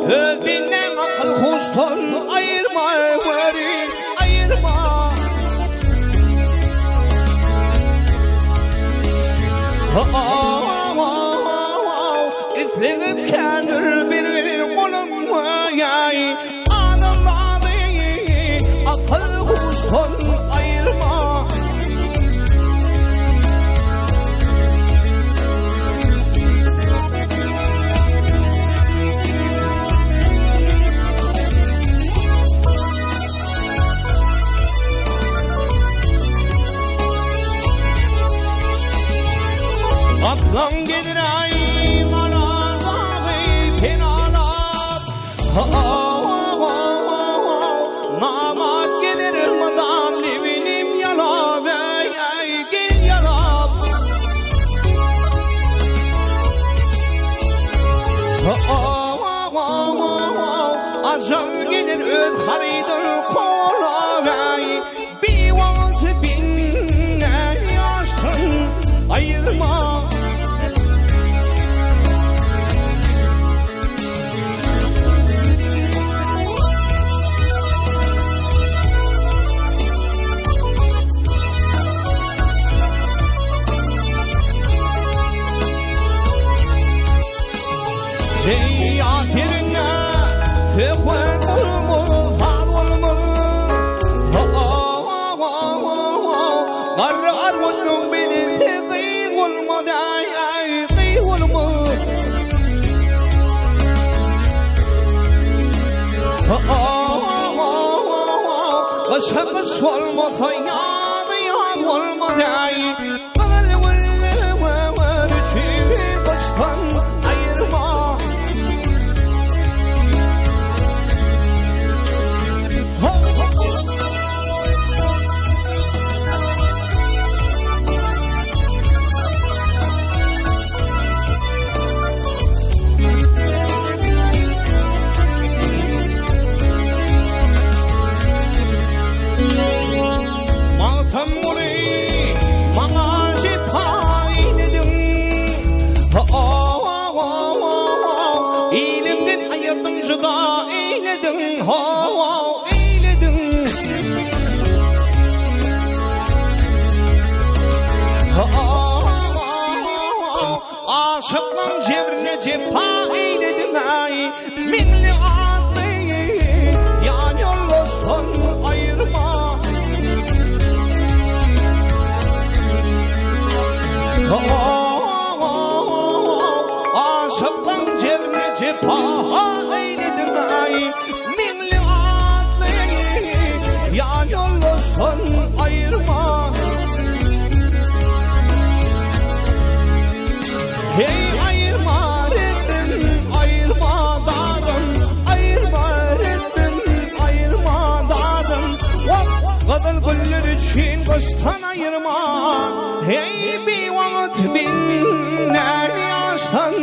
Özünden akıl kuştan ayırma veri ayırma. İslenip kendir bir kolumma yay adamladı akıl kuştan ayırma. Aklan gelir ay manaday penalar. Namat gelir madam levinim yala ve ay gel yala. Azal gelir öz haridir kola ve bir vakit binne yaştın ayırma. Ey ahirine fekven olmaz, hal olmaz. Ar olmaz beni teqin olmaz, ay qin olmaz. Başımız olmasa yan olmaz, ay qal var için baştan ayırma. İlimden ayırdın cıda eyledin, eyledin. Aşıklan cevrine cepha eyledin ay. Minli adlıyı yan yollasın ayırma. Aşıklan cevrine cepha eyledin ay. Minli adlıyı yan yollasın ayırma. Hey ayırma reddin ayırma dağın. Ayırma reddin ayırma dağın. Kadın güller için kıştan ayırma. Hey bir vakit binler yaştan